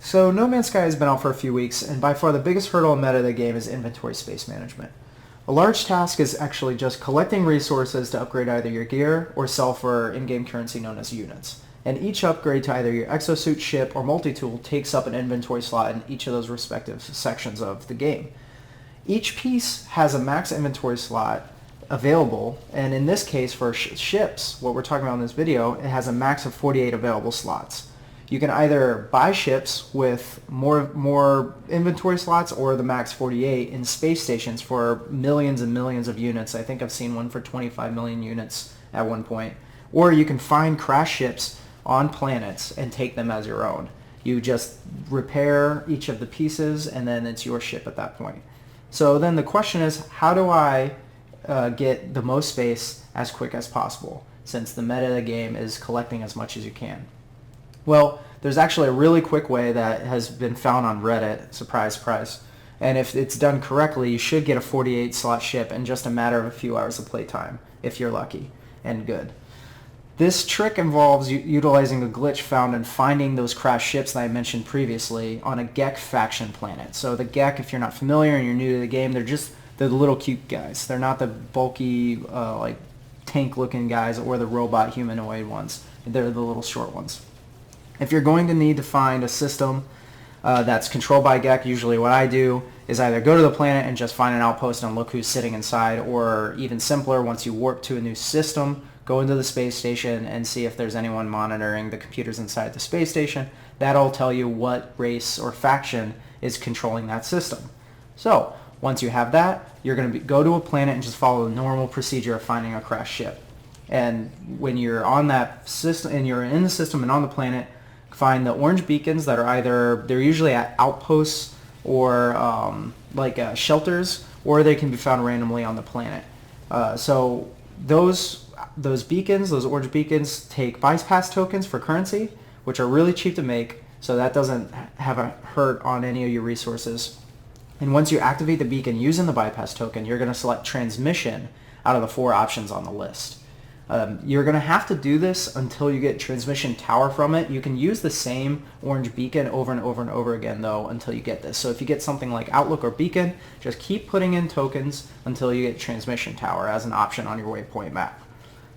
So No Man's Sky has been out for a few weeks, and by far the biggest hurdle in meta of the game is inventory space management. A large task is actually just collecting resources to upgrade either your gear or sell for in-game currency known as units. And each upgrade to either your exosuit, ship, or multi-tool takes up an inventory slot in each of those respective sections of the game. Each piece has a max inventory slot available, and in this case for ships, what we're talking about in this video, it has a max of 48 available slots. You can either buy ships with more inventory slots or the max 48 in space stations for millions and millions of units. I think I've seen one for 25 million units at one point. Or you can find crash ships on planets and take them as your own. You just repair each of the pieces and then it's your ship at that point. So then the question is, how do I get the most space as quick as possible, since the meta of the game is collecting as much as you can? Well, there's actually a really quick way that has been found on Reddit, surprise, surprise. And if it's done correctly, you should get a 48 slot ship in just a matter of a few hours of playtime, if you're lucky and good. This trick involves utilizing a glitch found in finding those crashed ships that I mentioned previously on a Gek faction planet. So the Gek, if you're not familiar and you're new to the game, they're the little cute guys. They're not the bulky, like tank-looking guys or the robot humanoid ones. They're the little short ones. If you're going to need to find a system that's controlled by Gek, usually what I do is either go to the planet and just find an outpost and look who's sitting inside, or even simpler, once you warp to a new system, go into the space station and see if there's anyone monitoring the computers inside the space station. That'll tell you what race or faction is controlling that system. So once you have that, you're going to go to a planet and just follow the normal procedure of finding a crashed ship. And when you're on that system and you're in the system and on the planet, find the orange beacons that are they're usually at outposts or shelters, or they can be found randomly on the planet. So those beacons, those orange beacons, take bypass tokens for currency, which are really cheap to make, so that doesn't have a hurt on any of your resources. And once you activate the beacon using the bypass token, you're going to select transmission out of the 4 options on the list. You're going to have to do this until you get transmission tower from it. You can use the same orange beacon over and over and over again, though, until you get this. So if you get something like Outlook or Beacon, just keep putting in tokens until you get transmission tower as an option on your waypoint map.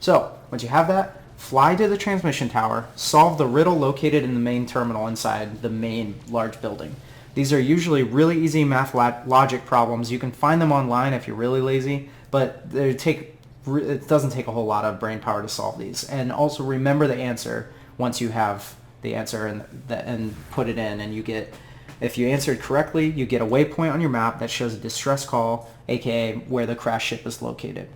So once you have that, fly to the transmission tower, solve the riddle located in the main terminal inside the main large building. These are usually really easy math logic problems. You can find them online if you're really lazy, but it doesn't take a whole lot of brain power to solve these. And also remember the answer once you have the answer and put it in, and if you answered correctly, you get a waypoint on your map that shows a distress call, aka where the crash ship is located.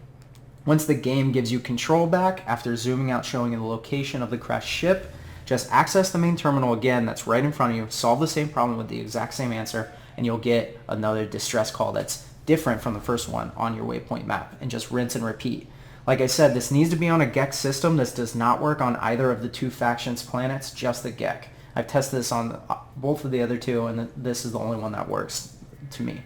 Once the game gives you control back after zooming out showing the location of the crashed ship, just access the main terminal again that's right in front of you, solve the same problem with the exact same answer, and you'll get another distress call that's different from the first one on your waypoint map, and just rinse and repeat. Like I said, this needs to be on a Gek system. This does not work on either of the 2 factions planets, just the Gek. I've tested this on both of the other 2, and this is the only one that works to me.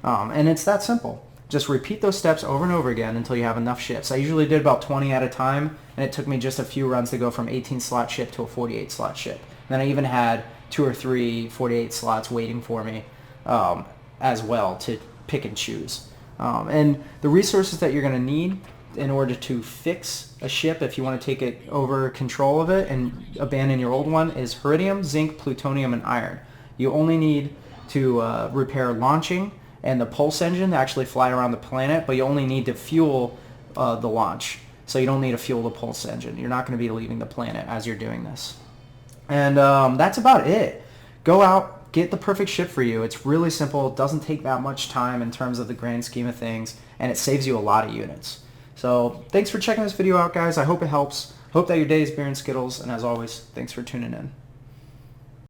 And it's that simple. Just repeat those steps over and over again until you have enough ships. I usually did about 20 at a time, and it took me just a few runs to go from 18 slot ship to a 48 slot ship. And then I even had 2 or 3 48 slots waiting for me as well to pick and choose. And the resources that you're going to need in order to fix a ship, if you want to take it over control of it and abandon your old one, is iridium, zinc, plutonium, and iron. You only need to repair launching and the pulse engine to actually fly around the planet, but you only need to fuel the launch. So you don't need to fuel the pulse engine. You're not going to be leaving the planet as you're doing this. And that's about it. Go out, get the perfect ship for you. It's really simple. It doesn't take that much time in terms of the grand scheme of things, and it saves you a lot of units. So thanks for checking this video out, guys. I hope it helps. Hope that your day is beer and Skittles, and as always, thanks for tuning in.